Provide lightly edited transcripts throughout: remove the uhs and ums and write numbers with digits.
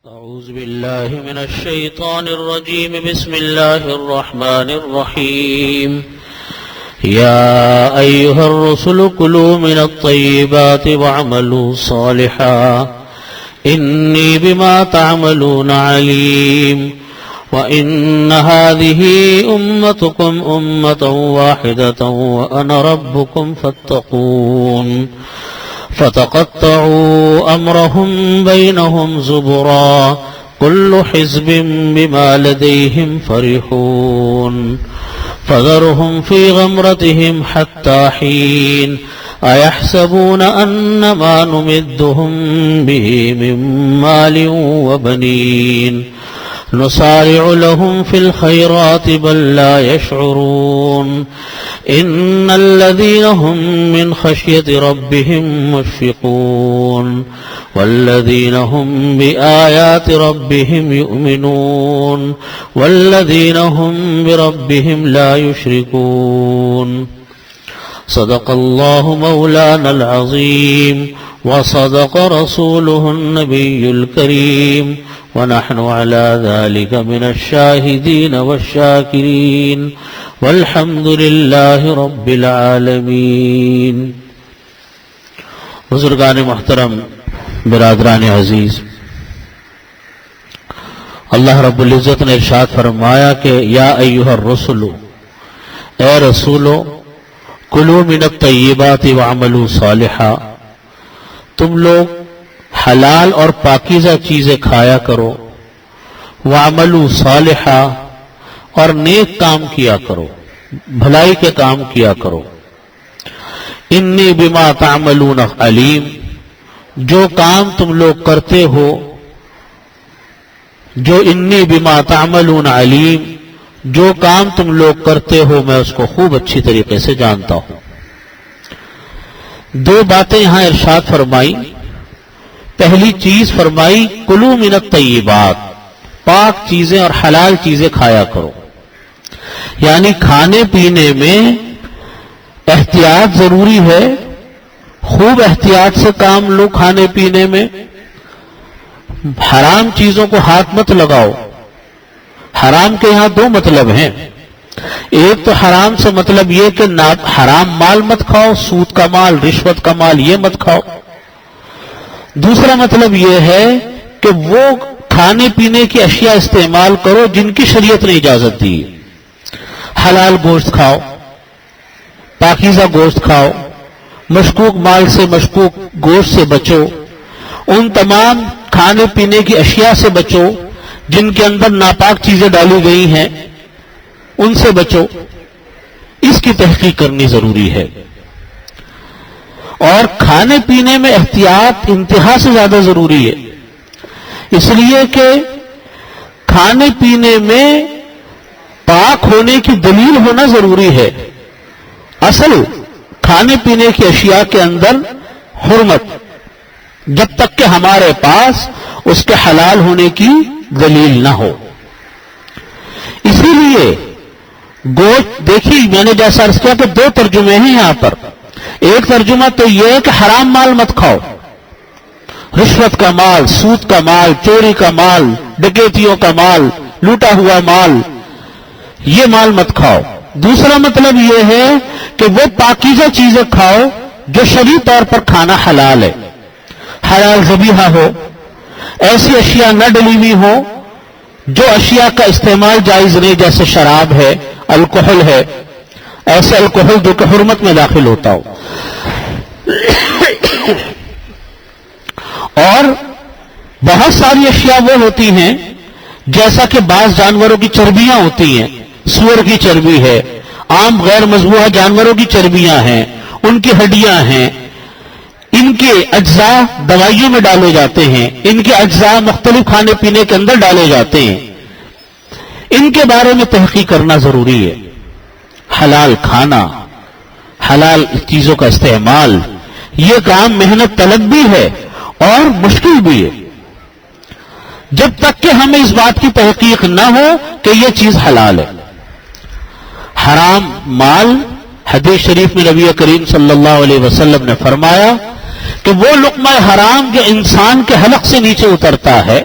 أعوذ بالله من الشيطان الرجيم. بسم الله الرحمن الرحيم. يا أيها الرسل كلوا من الطيبات واعملوا صالحا إني بما تعملون عليم. وإن هذه أمتكم أمة واحدة وأنا ربكم فاتقون. فتقطعوا أمرهم بينهم زبرا كل حزب بما لديهم فرحون. فذرهم في غمرتهم حتى حين. أيحسبون أن ما نمدهم به من مال وبنين نسارع لهم في الخيرات بل لا يشعرون. إن الذين هم من خشية ربهم مشفقون والذين هم بآيات ربهم يؤمنون والذين هم بربهم لا يشركون. صدق الله مولانا العظيم وصدق رسوله النبي الكريم ونحن على ذلك من الشاهدين والشاكرين والحمد لله رب العالمین. بزرگان محترم، برادران عزیز، اللہ رب العزت نے ارشاد فرمایا کہ یا ایھا الرسل، اے رسولو، کلوا من الطیبات واعملوا صالحا، تم لوگ حلال اور پاکیزہ چیزیں کھایا کرو، واعملوا صالحا، اور نیک کام کیا کرو، بھلائی کے کام کیا کرو. انی بما تعملون علیم، جو کام تم لوگ کرتے ہو، انی بما تعملون علیم، جو کام تم لوگ کرتے ہو میں اس کو خوب اچھی طریقے سے جانتا ہوں. دو باتیں یہاں ارشاد فرمائی. پہلی چیز فرمائی کلوا من الطیبات، پاک چیزیں اور حلال چیزیں کھایا کرو. یعنی کھانے پینے میں احتیاط ضروری ہے، خوب احتیاط سے کام لو. کھانے پینے میں حرام چیزوں کو ہاتھ مت لگاؤ. حرام کے یہاں دو مطلب ہیں. ایک تو حرام سے مطلب یہ کہ حرام مال مت کھاؤ، سود کا مال، رشوت کا مال یہ مت کھاؤ. دوسرا مطلب یہ ہے کہ وہ کھانے پینے کی اشیاء استعمال کرو جن کی شریعت نے اجازت دی. حلال گوشت کھاؤ، پاکیزہ گوشت کھاؤ، مشکوک مال سے، مشکوک گوشت سے بچو. ان تمام کھانے پینے کی اشیاء سے بچو جن کے اندر ناپاک چیزیں ڈالی گئی ہیں، ان سے بچو. اس کی تحقیق کرنی ضروری ہے. اور کھانے پینے میں احتیاط انتہا سے زیادہ ضروری ہے، اس لیے کہ کھانے پینے میں پاک ہونے کی دلیل ہونا ضروری ہے. اصل کھانے پینے کی اشیاء کے اندر حرمت، جب تک کہ ہمارے پاس اس کے حلال ہونے کی دلیل نہ ہو. اسی لیے گوشت، دیکھیے میں نے جیسا عرض کیا کہ دو ترجمے ہیں یہاں پر. ایک ترجمہ تو یہ ہے کہ حرام مال مت کھاؤ، رشوت کا مال، سود کا مال، چوری کا مال، ڈکیتیوں کا مال، لوٹا ہوا مال، یہ مال مت کھاؤ. دوسرا مطلب یہ ہے کہ وہ پاکیزہ چیزیں کھاؤ جو شرعی طور پر کھانا حلال ہے. حلال ذبیحہ ہو، ایسی اشیاء نہ ڈلی ہوئی ہو جو اشیاء کا استعمال جائز نہیں، جیسے شراب ہے، الکحل ہے، ایسے الکحل جو کہ حرمت میں داخل ہوتا ہو. اور بہت ساری اشیاء وہ ہوتی ہیں جیسا کہ بعض جانوروں کی چربیاں ہوتی ہیں، سور کی چربی ہے، عام غیر مذبوحہ جانوروں کی چربیاں ہیں، ان کی ہڈیاں ہیں، ان کے اجزاء دوائیوں میں ڈالے جاتے ہیں، ان کے اجزاء مختلف کھانے پینے کے اندر ڈالے جاتے ہیں. ان کے بارے میں تحقیق کرنا ضروری ہے. حلال کھانا، حلال چیزوں کا استعمال، یہ کام محنت طلب بھی ہے اور مشکل بھی ہے، جب تک کہ ہمیں اس بات کی تحقیق نہ ہو کہ یہ چیز حلال ہے. حرام مال، حدیث شریف میں نبی کریم صلی اللہ علیہ وسلم نے فرمایا کہ وہ لقمہ حرام جو انسان کے حلق سے نیچے اترتا ہے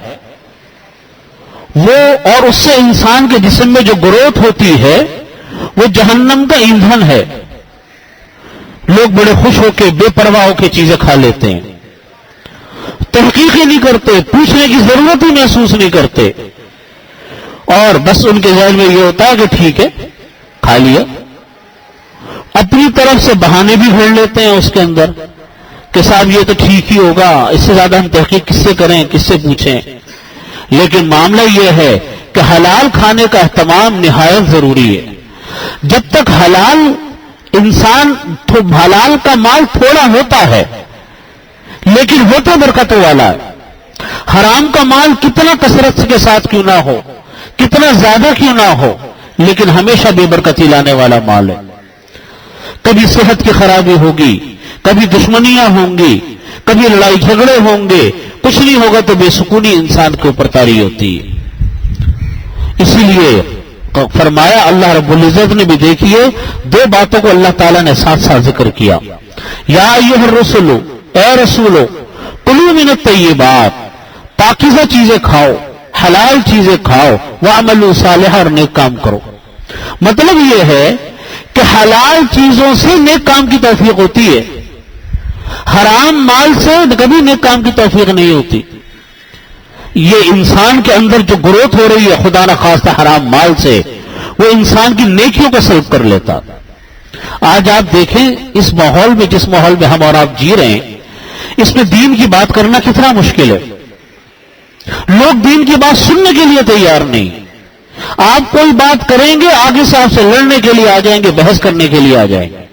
وہ اور اس سے انسان کے جسم میں جو گروتھ ہوتی ہے وہ جہنم کا ایندھن ہے. لوگ بڑے خوش ہو کے بے پرواہ ہو کے چیزیں کھا لیتے ہیں, تحقیق ہی نہیں کرتے, پوچھنے کی ضرورت ہی محسوس نہیں کرتے, اور بس ان کے ذہن میں یہ ہوتا ہے کہ ٹھیک ہے کھا لیا. اپنی طرف سے بہانے بھی گھڑ لیتے ہیں اس کے اندر کہ صاحب یہ تو ٹھیک ہی ہوگا, اس سے زیادہ ہم تحقیق کس سے کریں, کس سے پوچھیں. لیکن معاملہ یہ ہے کہ حلال کھانے کا اہتمام نہایت ضروری ہے. جب تک حلال انسان حلال کا مال تھوڑا ہوتا ہے لیکن ہوتا برکتوں والا ہے. حرام کا مال کتنا کثرت کے ساتھ کیوں نہ ہو, کتنا زیادہ کیوں نہ ہو, لیکن ہمیشہ بے برکتی لانے والا مال ہے. کبھی صحت کی خرابی ہوگی, کبھی دشمنیاں ہوں گی, کبھی لڑائی جھگڑے ہوں گے, کچھ نہیں ہوگا تو بے سکونی انسان کے اوپر طاری ہوتی ہے. اسی لیے فرمایا اللہ رب العزت نے بھی, دیکھیے دو باتوں کو اللہ تعالیٰ نے ساتھ ساتھ ذکر کیا. یا ایھا الرسول, اے رسولو, کلوا من الطیبات, پاکیزہ چیزیں کھاؤ, حلال چیزیں کھاؤ, واعملوا صالحا, اور نیک کام کرو. مطلب یہ ہے کہ حلال چیزوں سے نیک کام کی توفیق ہوتی ہے, حرام مال سے کبھی نیک کام کی توفیق نہیں ہوتی. یہ انسان کے اندر جو گروتھ ہو رہی ہے خدا نہ خواستہ حرام مال سے, وہ انسان کی نیکیوں کو سلب کر لیتا. آج آپ دیکھیں اس ماحول میں, جس ماحول میں ہم اور آپ جی رہے ہیں, اس میں دین کی بات کرنا کتنا مشکل ہے. لوگ دین کی بات سننے کے لیے تیار نہیں. آپ کوئی بات کریں گے آگے سے آپ سے لڑنے کے لیے آ جائیں گے, بحث کرنے کے لیے آ جائیں گے.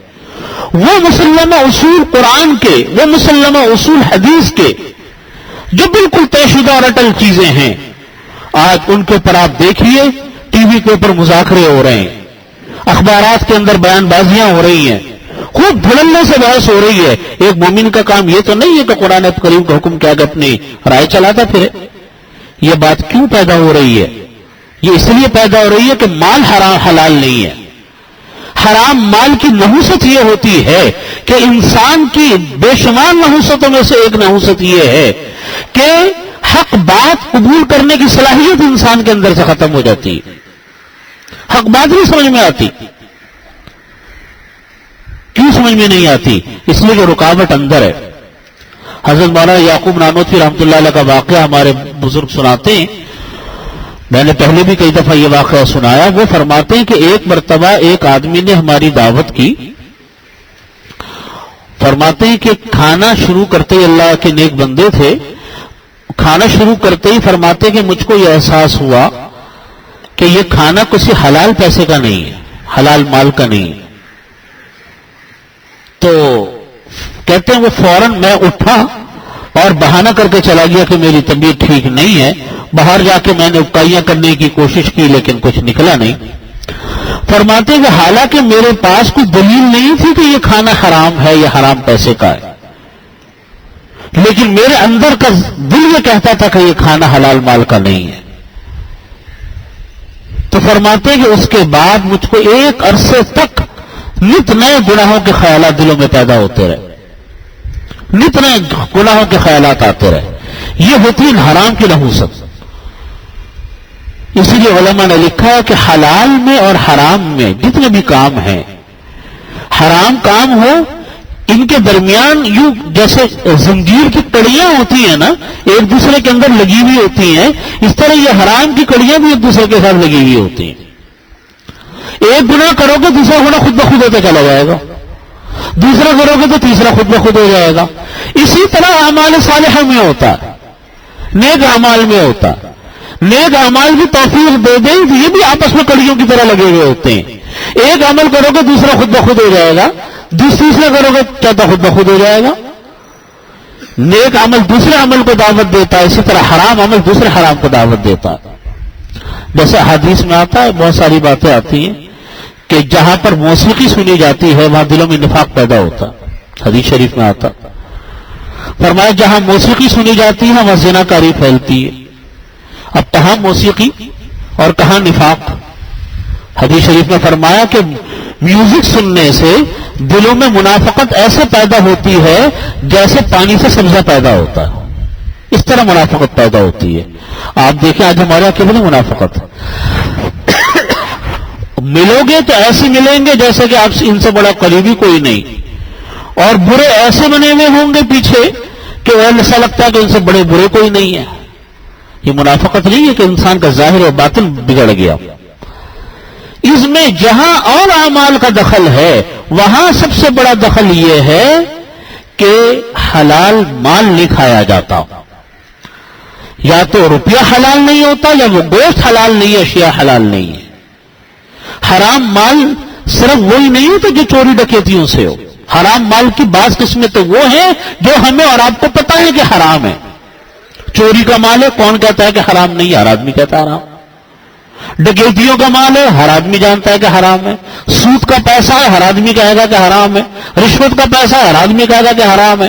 وہ مسلمہ اصول قرآن کے, وہ مسلمہ اصول حدیث کے جو بالکل طے شدہ اور اٹل چیزیں ہیں, آج ان کے اوپر آپ دیکھیے ٹی وی کے اوپر مذاکرے ہو رہے ہیں, اخبارات کے اندر بیان بازیاں ہو رہی ہیں, خوب دھڑلنے سے بحث ہو رہی ہے. ایک مومن کا کام یہ تو نہیں ہے کہ قرآن کریم کا حکم کیا کہ اپنی رائے چلاتا پھرے. یہ بات کیوں پیدا ہو رہی ہے؟ یہ اس لیے پیدا ہو رہی ہے کہ مال حرام حلال نہیں ہے. حرام مال کی نحوست یہ ہوتی ہے کہ انسان کی بے شمار نحوستوں میں سے ایک نحوست یہ ہے کہ حق بات قبول کرنے کی صلاحیت انسان کے اندر سے ختم ہو جاتی ہے. حق بات نہیں سمجھ میں آتی. کیوں سمجھ میں نہیں آتی؟ اس لیے کہ رکاوٹ اندر ہے. حضرت مولانا یعقوب نانوتوی رحمۃ اللہ علیہ کا واقعہ ہمارے بزرگ سناتے ہیں, میں نے پہلے بھی کئی دفعہ یہ واقعہ سنایا. وہ فرماتے ہیں کہ ایک مرتبہ ایک آدمی نے ہماری دعوت کی. فرماتے ہیں کہ کھانا شروع کرتے ہی, اللہ کے نیک بندے تھے, کھانا شروع کرتے ہی فرماتے کہ مجھ کو یہ احساس ہوا کہ یہ کھانا کسی حلال پیسے کا نہیں ہے, حلال مال کا نہیں ہے. تو کہتے ہیں وہ فوراً میں اٹھا اور بہانہ کر کے چلا گیا کہ میری طبیعت ٹھیک نہیں ہے. باہر جا کے میں نے اکائیاں کرنے کی کوشش کی لیکن کچھ نکلا نہیں. فرماتے ہیں کہ حالانکہ میرے پاس کوئی دلیل نہیں تھی کہ یہ کھانا حرام ہے یا حرام پیسے کا ہے, لیکن میرے اندر کا دل یہ کہتا تھا کہ یہ کھانا حلال مال کا نہیں ہے. تو فرماتے ہیں کہ اس کے بعد مجھ کو ایک عرصے تک نت نئے گناہوں کے خیالات دلوں میں پیدا ہوتے رہے, نت نئے گناہوں کے خیالات آتے رہے. یہ ہوتی ہے حرام کی نحوست. اسی لیے علماء نے لکھا ہے کہ حلال میں اور حرام میں جتنے بھی کام ہیں, حرام کام ہو ان کے درمیان یوں جیسے زنجیر کی کڑیاں ہوتی ہیں نا, ایک دوسرے کے اندر لگی ہوئی ہوتی ہیں, اس طرح یہ حرام کی کڑیاں بھی ایک دوسرے کے ساتھ لگی ہوئی ہوتی ہیں. ایک گناہ کرو گے دوسرا گناہ خود بخود ہوتا چلا جائے گا, دوسرا کرو گے تو تیسرا خود بخود ہو جائے گا. اسی طرح اعمال صالحہ میں ہوتا ہے, نیک اعمال میں ہوتا ہے. نیک اعمال بھی توفیق دے دیں تو یہ بھی آپس میں کڑیوں کی طرح لگے ہوئے ہوتے ہیں. ایک عمل کرو گے دوسرا خود بخود ہو جائے گا, تیسرا کرو گے چوتھا خود بخود ہو جائے گا. نیک عمل دوسرے عمل کو دعوت دیتا ہے, اسی طرح حرام عمل دوسرے حرام کو دعوت دیتا ہے. جیسے حدیث میں آتا ہے, بہت ساری باتیں آتی ہیں کہ جہاں پر موسیقی سنی جاتی ہے وہاں دلوں میں نفاق پیدا ہوتا. حدیث شریف میں آتا, فرمایا جہاں موسیقی سنی جاتی ہے وہاں زنا کاری پھیلتی ہے. اب کہاں موسیقی اور کہاں نفاق؟ حدیث شریف میں فرمایا کہ میوزک سننے سے دلوں میں منافقت ایسے پیدا ہوتی ہے جیسے پانی سے سبزہ پیدا ہوتا ہے. اس طرح منافقت پیدا ہوتی ہے. آپ دیکھیں آج ہمارے یہاں کتنی منافقت ہے. ملو گے تو ایسے ملیں گے جیسے کہ آپ ان سے بڑا قریبی کوئی نہیں, اور برے ایسے بنے ہوئے ہوں گے پیچھے کہ ایسا لگتا ہے کہ ان سے بڑے برے کوئی نہیں ہے. یہ منافقت نہیں ہے کہ انسان کا ظاہر و باطن بگڑ گیا. اس میں جہاں اور اعمال کا دخل ہے وہاں سب سے بڑا دخل یہ ہے کہ حلال مال نہیں کھایا جاتا. یا تو روپیہ حلال نہیں ہوتا, یا وہ گوشت حلال نہیں ہے, اشیاء حلال نہیں ہے. حرام مال صرف وہی نہیں ہوتا جو چوری ڈکیتیوں سے ہو. حرام مال کی بعض قسمیں تو وہ ہیں جو ہمیں اور آپ کو پتا ہے کہ حرام ہے. چوری کا مال ہے, کون کہتا ہے کہ حرام نہیں ہے؟ ہر آدمی کہتا ہے حرام. ڈکیتیوں کا مال ہے, ہر آدمی جانتا ہے کہ حرام ہے. سود کا پیسہ ہے, ہر آدمی کہے گا کہ حرام ہے. رشوت کا پیسہ ہے, ہر آدمی کہے گا کہ حرام ہے.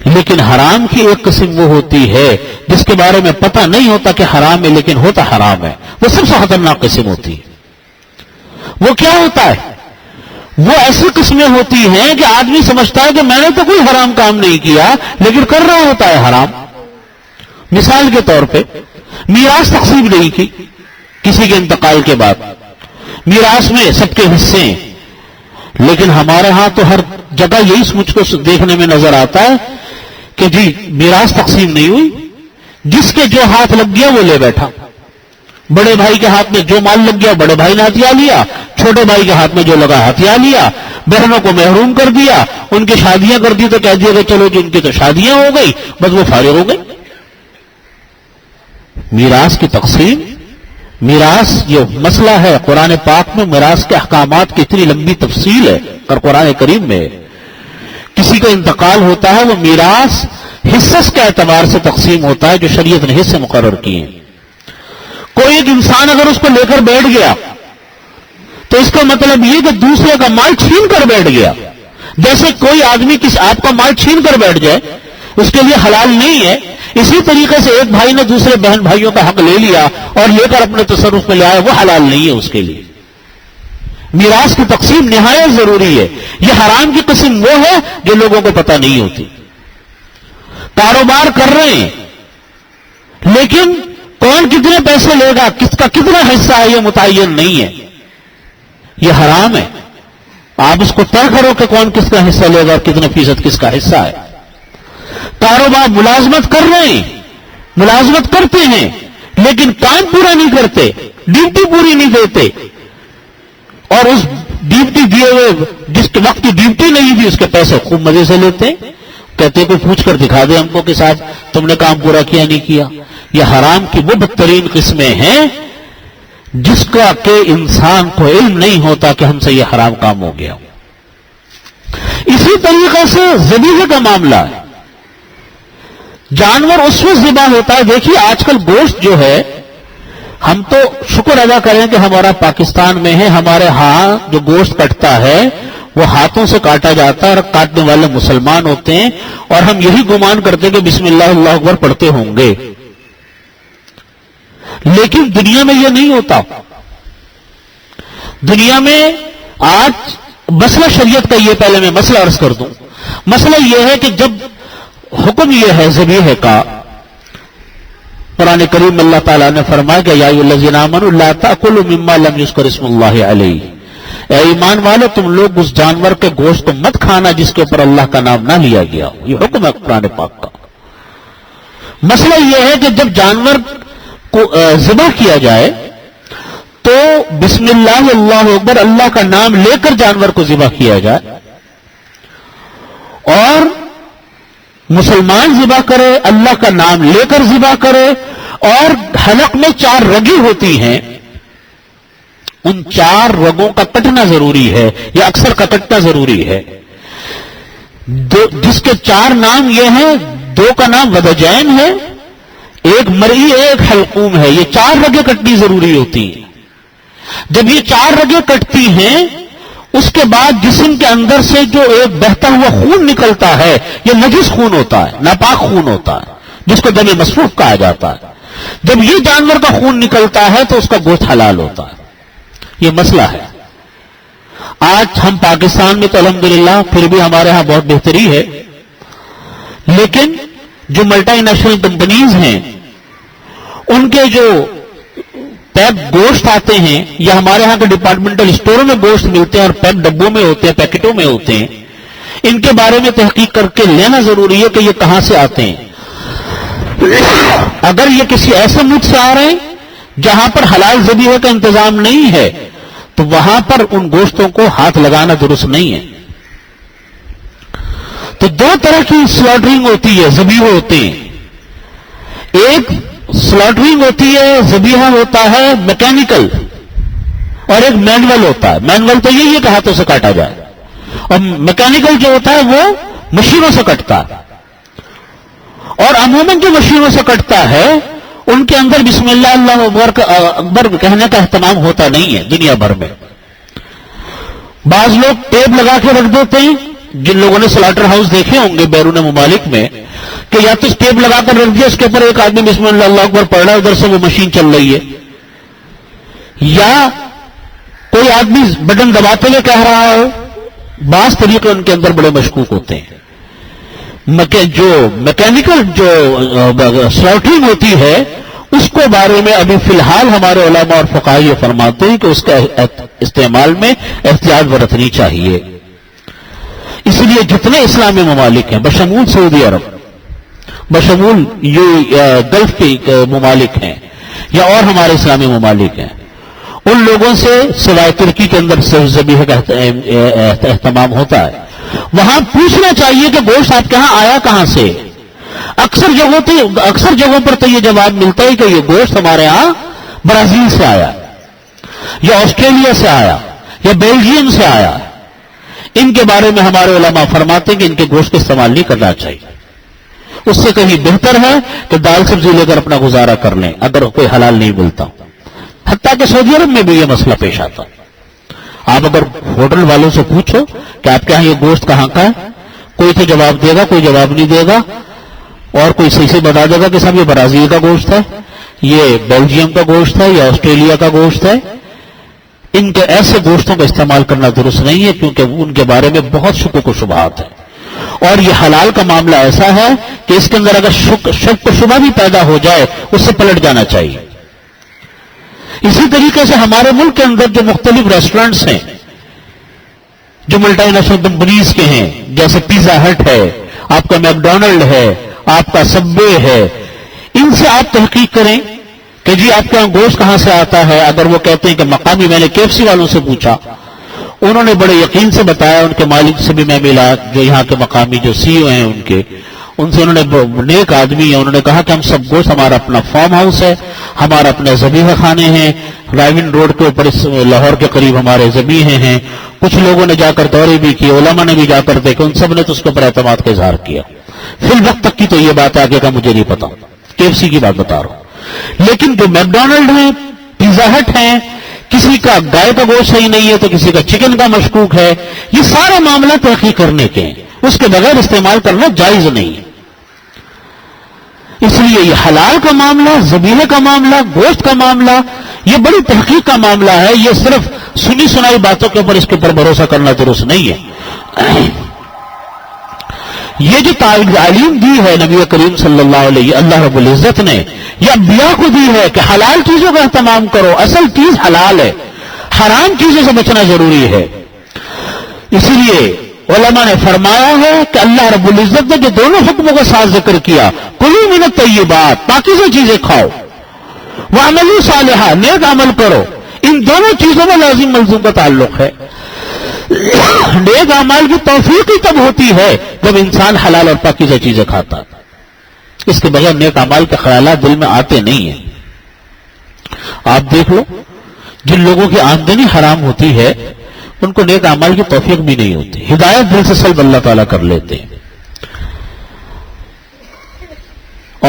لیکن حرام کی ایک قسم وہ ہوتی ہے جس کے بارے میں پتہ نہیں ہوتا کہ حرام ہے لیکن ہوتا حرام ہے. وہ سب سے خطرناک قسم ہوتی ہے. وہ کیا ہوتا ہے؟ وہ ایسی قسمیں ہوتی ہیں کہ آدمی سمجھتا ہے کہ میں نے تو کوئی حرام کام نہیں کیا لیکن کر رہا ہوتا ہے حرام. مثال کے طور پہ میراث تقسیم نہیں کی کسی کے انتقال کے بعد. میراث میں سب کے حصے ہیں, لیکن ہمارے ہاں تو ہر جگہ یہی مجھ کو دیکھنے میں نظر آتا ہے کہ جی میراث تقسیم نہیں ہوئی, جس کے جو ہاتھ لگ گیا وہ لے بیٹھا. بڑے بھائی کے ہاتھ میں جو مال لگ گیا بڑے بھائی نے ہتھیا لیا, چھوٹے بھائی کے ہاتھ میں جو لگا ہتھیا لیا. بہنوں کو محروم کر دیا, ان کی شادیاں کر دی تو کہہ دیا کہ چلو جی ان کی تو شادیاں ہو گئی, بس وہ فارغ ہو گئی. میراث کی تقسیم, میراث یہ مسئلہ ہے. قرآن پاک میں میراث کے احکامات کی اتنی لمبی تفصیل ہے اور قرآن کریم میں کسی کا انتقال ہوتا ہے وہ میراث حصص کے اعتبار سے تقسیم ہوتا ہے جو شریعت نے حصے مقرر کیے ہیں. کوئی ایک انسان اگر اس کو لے کر بیٹھ گیا تو اس کا مطلب یہ کہ دوسرے کا مال چھین کر بیٹھ گیا. جیسے کوئی آدمی آپ کا مال چھین کر بیٹھ جائے اس کے لیے حلال نہیں ہے, اسی طریقے سے ایک بھائی نے دوسرے بہن بھائیوں کا حق لے لیا اور لے کر اپنے تصرف میں لے آیا, وہ حلال نہیں ہے اس کے لیے. میراث کی تقسیم نہایت ضروری ہے. یہ حرام کی قسم وہ ہے جو لوگوں کو پتہ نہیں ہوتی. کاروبار کر رہے ہیں لیکن کون کتنے پیسے لے گا, کس کا کتنا حصہ ہے یہ متعین نہیں ہے. یہ حرام ہے. آپ اس کو طے کرو کہ کون کس کا حصہ لے گا اور کتنا فیصد کس کا حصہ ہے. کاروبار ملازمت کر رہے ہیں, ملازمت کرتے ہیں لیکن کام پورا نہیں کرتے, ڈیوٹی پوری نہیں دیتے, اور اس ڈیوٹی دیے ہوئے جس کے وقت کی ڈیوٹی نہیں تھی اس کے پیسے خوب مزے سے لیتے ہیں. کہتے کوئی پوچھ کر دکھا دے ہم کو کہ صاحب تم نے کام پورا کیا نہیں کیا. یہ حرام کی وہ بدترین قسمیں ہیں جس کا کہ انسان کو علم نہیں ہوتا کہ ہم سے یہ حرام کام ہو گیا. اسی طریقے سے ذبیحے کا معاملہ ہے. جانور اس وقت ذبح ہوتا ہے. دیکھیے آج کل گوشت جو ہے, ہم تو شکر ادا کریں کہ ہمارا پاکستان میں ہے, ہمارے ہاں جو گوشت کٹتا ہے وہ ہاتھوں سے کاٹا جاتا ہے اور کاٹنے والے مسلمان ہوتے ہیں, اور ہم یہی گمان کرتے ہیں کہ بسم اللہ اللہ اکبر پڑھتے ہوں گے. لیکن دنیا میں یہ نہیں ہوتا. دنیا میں آج مسئلہ شریعت کا یہ, پہلے میں مسئلہ عرض کر دوں. مسئلہ یہ ہے کہ جب حکم یہ ہے ذبیحے کا, قرآن کریم اللہ تعالیٰ نے فرمایا کہ یا ایھا الذین آمنوا لا تأکلوا مما لم یذکر اسم اللہ علیہ, اے ایمان والو تم لوگ اس جانور کے گوشت کو مت کھانا جس کے اوپر اللہ کا نام نہ لیا گیا ہو. یہ حکم ہے قرآن پاک کا. مسئلہ یہ ہے کہ جب جانور کو ذبح کیا جائے تو بسم اللہ اللہ اکبر اللہ کا نام لے کر جانور کو ذبح کیا جائے, اور مسلمان ذبح کرے اللہ کا نام لے کر ذبح کرے, اور حلق میں 4 رگیں ہوتی ہیں, ان 4 رگوں کا کٹنا ضروری ہے, یا اکثر کا کٹنا ضروری ہے. جس کے 4 نام یہ ہیں, 2 کا نام ودجین ہے, ایک مرئی ہے, ایک حلقوم ہے. یہ 4 رگیں کٹنی ضروری ہوتی ہیں. جب یہ 4 رگیں کٹتی ہیں اس کے بعد جسم کے اندر سے جو ایک بہتا ہوا خون نکلتا ہے یہ نجس خون ہوتا ہے, ناپاک خون ہوتا ہے, جس کو دم مسفوح کہا جاتا ہے. جب یہ جانور کا خون نکلتا ہے تو اس کا گوشت حلال ہوتا ہے. یہ مسئلہ ہے. آج ہم پاکستان میں تو الحمدللہ پھر بھی ہمارے ہاں بہت بہتری ہے, لیکن جو ملٹی نیشنل کمپنیز ہیں ان کے جو پیک گوشت آتے ہیں یا ہمارے ہاں کے ڈپارٹمنٹل اسٹوروں میں گوشت ملتے ہیں اور پیک ڈبوں میں ہوتے ہیں، پیکٹوں میں ہوتے ہیں، ان کے بارے میں تحقیق کر کے لینا ضروری ہے کہ یہ کہاں سے آتے ہیں۔ اگر یہ کسی ایسے ملک سے آ رہے ہیں جہاں پر حلال ذبیحہ کا انتظام نہیں ہے تو وہاں پر ان گوشتوں کو ہاتھ لگانا درست نہیں ہے۔ تو دو طرح کی سلاٹرنگ ہوتی ہے، ذبیحے ہوتے ہیں۔ ایک سلاٹرنگ ہوتی ہے، ذبیحہ ہوتا ہے میکینیکل، اور ایک مینول ہوتا ہے۔ مینول تو یہی ہے کہ ہاتھوں سے کاٹا جائے، اور میکینیکل جو ہوتا ہے وہ مشینوں سے کٹتا ہے۔ اور عموماً جو مشینوں سے کٹتا ہے ان کے اندر بسم اللہ اللہ اکبر کہنے کا اہتمام ہوتا نہیں ہے دنیا بھر میں۔ بعض لوگ ٹیپ لگا کے رکھ دیتے ہیں، جن لوگوں نے سلاٹر ہاؤس دیکھے ہوں گے بیرون ممالک میں، کہ یا تو ٹیپ لگا کر رکھ دیا، اس کے اوپر ایک آدمی بسم اللہ اللہ اکبر پڑھ رہا ہے، ادھر سے وہ مشین چل رہی ہے، یا کوئی آدمی بٹن دباتے ہوئے کہہ رہا ہے۔ بعض طریقے ان کے اندر بڑے مشکوک ہوتے ہیں۔ جو میکینیکل جو سلاٹرنگ ہوتی ہے اس کو بارے میں ابھی فی الحال ہمارے علماء اور فقہاء یہ فرماتے ہیں کہ اس کا استعمال میں احتیاط برتنی چاہیے۔ اس لیے جتنے اسلامی ممالک ہیں بشمول سعودی عرب، بشمول گلف کے ممالک ہیں یا اور ہمارے اسلامی ممالک ہیں، ان لوگوں سے سوائے ترکی کے اندر ذبیحہ کا اہتمام ہوتا ہے، وہاں پوچھنا چاہیے کہ گوشت آپ کے ہاں آیا کہاں سے۔ اکثر جگہوں پر تو یہ جواب ملتا ہے کہ یہ گوشت ہمارے ہاں برازیل سے آیا، یا آسٹریلیا سے آیا، یا بیلجیم سے آیا۔ ان کے بارے میں ہمارے علماء فرماتے ہیں کہ ان کے گوشت کا استعمال نہیں کرنا چاہیے۔ اس سے کہیں بہتر ہے کہ دال سبزی لے کر اپنا گزارا کر لیں اگر کوئی حلال نہیں ملتا۔ حتیٰ کہ سعودی عرب میں بھی یہ مسئلہ پیش آتا ہے۔ آپ اگر ہوٹل والوں سے پوچھو کہ آپ کے یہاں یہ گوشت کہاں کا ہے، کوئی تو جواب دے گا، کوئی جواب نہیں دے گا، اور کوئی صحیح سے بتا دے گا کہ صاحب یہ برازیل کا گوشت ہے، یہ بیلجیم کا گوشت ہے، یا آسٹریلیا کا گوشت ہے۔ ان کے ایسے گوشتوں کا استعمال کرنا درست نہیں ہے، کیونکہ ان کے بارے میں بہت شکوک و شبہات ہیں، اور یہ حلال کا معاملہ ایسا ہے کہ اس کے اندر اگر شک و شبہ بھی پیدا ہو جائے اس سے پلٹ جانا چاہیے۔ اسی طریقے سے ہمارے ملک کے اندر جو مختلف ریسٹورنٹس ہیں جو ملٹی نیشنل کمپنیز کے ہیں، جیسے پیزا ہٹ ہے، آپ کا میک ڈونلڈ ہے، آپ کا سب وے ہے، ان سے آپ تحقیق کریں کہ جی آپ کے یہاں گوشت کہاں سے آتا ہے۔ اگر وہ کہتے ہیں کہ مقامی، میں نے KFC والوں سے پوچھا، انہوں نے بڑے یقین سے بتایا، ان کے مالک سے بھی میں ملا جو یہاں کے مقامی جو CEO ہیں ان سے انہوں نے نیک آدمی ہیں، انہوں نے کہا کہ ہم سب گوشت، ہمارا اپنا فارم ہاؤس ہے، ہمارا اپنے ذبیحہ خانے ہیں، رائون روڈ کے اوپر لاہور کے قریب ہمارے ذبیحے ہیں۔ کچھ لوگوں نے جا کر دورے بھی کیے، علماء نے بھی جا کر دیکھے، ان سب نے تو اس کے اوپر اعتماد کا اظہار کیا۔ فی الوقت تک کی تو یہ بات آگے کا مجھے نہیں پتا، KFC کی بات بتا رہا ہوں۔ لیکن جو میک ڈونلڈ ہیں، پیزا ہٹ ہیں، کسی کا گائے کا گوشت صحیح نہیں ہے تو کسی کا چکن کا مشکوک ہے، یہ سارے معاملہ تحقیق کرنے کے ہیں، اس کے بغیر استعمال کرنا جائز نہیں ہے۔ اس لیے یہ حلال کا معاملہ، ذبیحے کا معاملہ، گوشت کا معاملہ، یہ بڑی تحقیق کا معاملہ ہے۔ یہ صرف سنی سنائی باتوں کے اوپر اس کے اوپر بھروسہ کرنا درست نہیں ہے۔ یہ جو تعلیم دی ہے نبی کریم صلی اللہ علیہ اللہ رب العزت نے، یہ انبیاء کو دی ہے کہ حلال چیزوں کا اہتمام کرو، اصل چیز حلال ہے، حرام چیزوں سے بچنا ضروری ہے۔ اسی لیے علماء نے فرمایا ہے کہ اللہ رب العزت نے جو دونوں حکموں کا ساتھ ذکر کیا، کلوا من الطیبات، پاکیزہ چیزیں کھاؤ، وعملوا صالحا، نیک عمل کرو، ان دونوں چیزوں میں لازم ملزوم کا تعلق ہے۔ نیک اعمال کی توفیق ہی تب ہوتی ہے جب انسان حلال اور پاکیزہ چیزیں کھاتا، اس کے بغیر نیک اعمال کے خیالات دل میں آتے نہیں ہیں۔ آپ دیکھ لو جن لوگوں کی آمدنی حرام ہوتی ہے ان کو نیک اعمال کی توفیق بھی نہیں ہوتی، ہدایت دل سے سلب اللہ تعالیٰ کر لیتے ہیں۔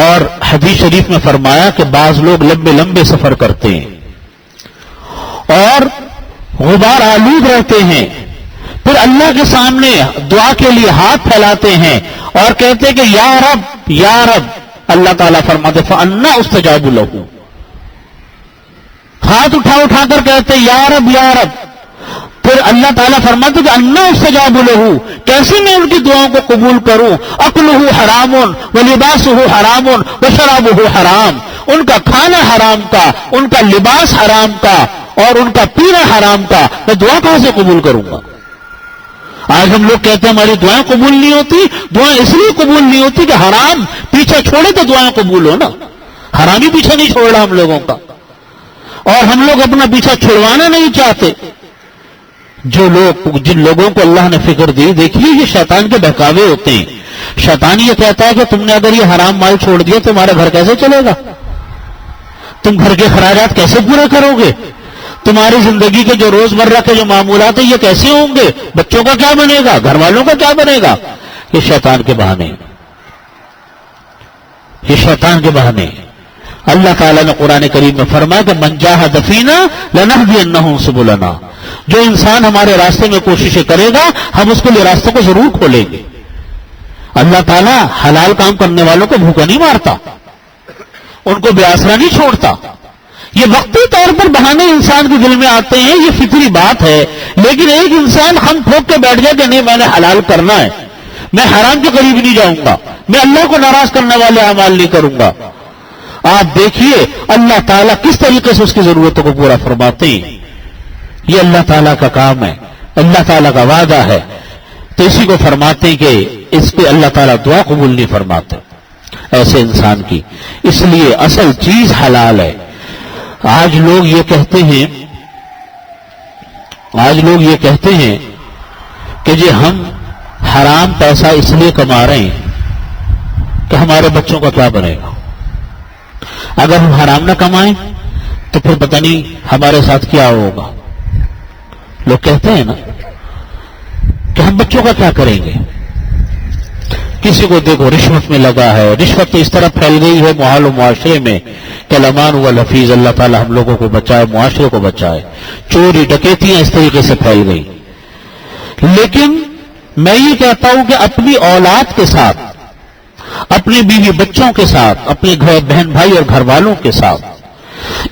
اور حدیث شریف میں فرمایا کہ بعض لوگ لمبے لمبے سفر کرتے ہیں اور غبار آلود رہتے ہیں، پھر اللہ کے سامنے دعا کے لیے ہاتھ پھیلاتے ہیں اور کہتے ہیں کہ یا رب یا رب، اللہ تعالیٰ فرماتے فَأَنَّا أُسْتَجَابُ لَهُ، ہاتھ اٹھا اٹھا کر کہتے یا رب یا رب، پھر اللہ تعالیٰ فرماتے کہ انا استجاب لہ، کیسے میں ان کی دعاؤں کو قبول کروں؟ اکلہ حرام ولباسہ حرام وشرابہ حرام، ان کا کھانا حرام کا، ان کا لباس حرام کا، اور ان کا پینا حرام کا، میں دعا کہاں سے قبول کروں گا؟ آج ہم لوگ کہتے ہیں ہماری دعائیں قبول نہیں ہوتی، دعائیں اس لیے قبول نہیں ہوتی کہ حرام پیچھے چھوڑے تو دعائیں قبول ہو نا، حرام ہی پیچھے نہیں چھوڑ رہا ہم لوگوں کا، اور ہم لوگ اپنا پیچھا چھڑوانا نہیں چاہتے۔ جن لوگوں کو اللہ نے فکر دی، دیکھیے یہ شیطان کے بہکاوے ہوتے ہیں۔ شیطان یہ کہتا ہے کہ تم نے اگر یہ حرام مال چھوڑ دیا تمہارا گھر کیسے چلے گا؟ تم گھر کے خراجات کیسے پورے کرو گے؟ تمہاری زندگی کے جو روزمرہ کے جو معمولات ہیں یہ کیسے ہوں گے؟ بچوں کا کیا بنے گا؟ گھر والوں کا کیا بنے گا؟ یہ شیطان کے بہانے، یہ شیطان کے بہانے۔ اللہ تعالیٰ نے قرآن کریم میں فرمایا کہ من جاہد فینا لنہدینہ سبلنا، جو انسان ہمارے راستے میں کوششیں کرے گا ہم اس کے لیے راستوں کو ضرور کھولیں گے۔ اللہ تعالیٰ حلال کام کرنے والوں کو بھوکا نہیں مارتا، ان کو بے آسرا نہیں چھوڑتا۔ یہ وقتی طور پر بہانے انسان کے دل میں آتے ہیں، یہ فطری بات ہے، لیکن ایک انسان ہم ٹھوک کے بیٹھ جائے کہ نہیں میں نے حلال کرنا ہے، میں حرام کے قریب نہیں جاؤں گا، میں اللہ کو ناراض کرنے والے اعمال نہیں کروں گا۔ آپ دیکھیے اللہ تعالیٰ کس طریقے سے اس کی ضرورتوں کو پورا فرماتے ہیں۔ یہ اللہ تعالیٰ کا کام ہے، اللہ تعالیٰ کا وعدہ ہے، تو اسی کو فرماتے ہیں کہ اس پہ اللہ تعالیٰ دعا قبول نہیں فرماتے ایسے انسان کی۔ اس لیے اصل چیز حلال ہے۔ آج لوگ یہ کہتے ہیں کہ جی ہم حرام پیسہ اس لیے کما رہے ہیں کہ ہمارے بچوں کا کیا بنے گا؟ اگر ہم حرام نہ کمائیں تو پھر پتہ نہیں ہمارے ساتھ کیا ہوگا۔ لوگ کہتے ہیں نا کہ ہم بچوں کا کیا کریں گے؟ کسی کو دیکھو رشوت میں لگا ہے، رشوت تو اس طرح پھیل گئی ہے محال و معاشرے میں کہ الامان والحفیظ، اللہ تعالی ہم لوگوں کو بچائے، معاشرے کو بچائے۔ چوری ڈکیتیاں اس طریقے سے پھیل گئی۔ لیکن میں یہ کہتا ہوں کہ اپنی اولاد کے ساتھ، اپنے بیوی بچوں کے ساتھ، اپنے بہن بھائی اور گھر والوں کے ساتھ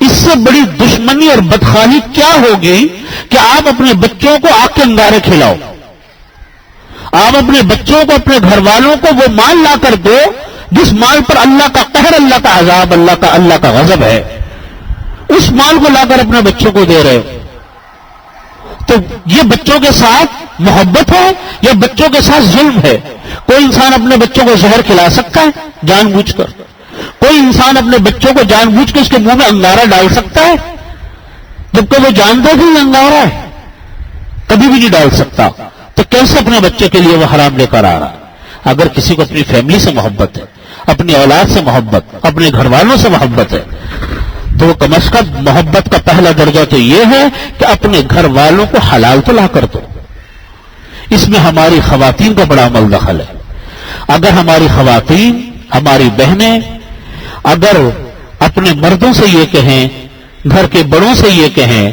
اس سے بڑی دشمنی اور بدخواہی کیا ہوگی کہ آپ اپنے بچوں کو آگ کے انگارے کھلاؤ، آپ اپنے بچوں کو، اپنے گھر والوں کو وہ مال لا کر دو جس مال پر اللہ کا قہر، اللہ کا عذاب، اللہ کا غضب ہے، اس مال کو لا کر اپنے بچوں کو دے رہے ہو۔ تو یہ بچوں کے ساتھ محبت ہے یا بچوں کے ساتھ ظلم ہے؟ کوئی انسان اپنے بچوں کو زہر کھلا سکتا ہے جان بوجھ کر؟ کوئی انسان اپنے بچوں کو جان بوجھ کے اس کے منہ میں انگارہ ڈال سکتا ہے جبکہ وہ جانتا کہ یہ انگارہ ہے؟ کبھی بھی نہیں ڈال سکتا۔ تو کیسے اپنے بچے کے لیے وہ حرام لے کر آ رہا ہے؟ اگر کسی کو اپنی فیملی سے محبت ہے، اپنی اولاد سے محبت، اپنے گھر والوں سے محبت ہے، تو وہ کم از کم محبت کا پہلا درجہ تو یہ ہے کہ اپنے گھر والوں کو حلال تو لا کر دو۔ اس میں ہماری خواتین کا بڑا عمل دخل ہے۔ اگر ہماری خواتین، ہماری بہنیں اگر اپنے مردوں سے یہ کہیں، گھر کے بڑوں سے یہ کہیں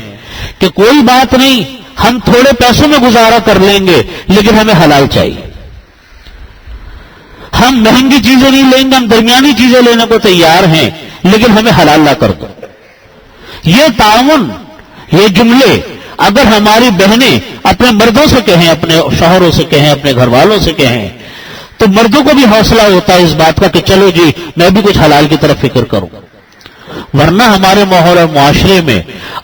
کہ کوئی بات نہیں، ہم تھوڑے پیسوں میں گزارا کر لیں گے لیکن ہمیں حلال چاہیے، ہم مہنگی چیزیں نہیں لیں گے، ہم درمیانی چیزیں لینے کو تیار ہیں لیکن ہمیں حلال لا کر دو، یہ تعاون، یہ جملے اگر ہماری بہنیں اپنے مردوں سے کہیں، اپنے شوہروں سے کہیں، اپنے گھر والوں سے کہیں، تو مردوں کو بھی حوصلہ ہوتا ہے اس بات کا کہ چلو جی میں بھی کچھ حلال کی طرف فکر کروں۔ ورنہ ہمارے ماحول اور معاشرے میں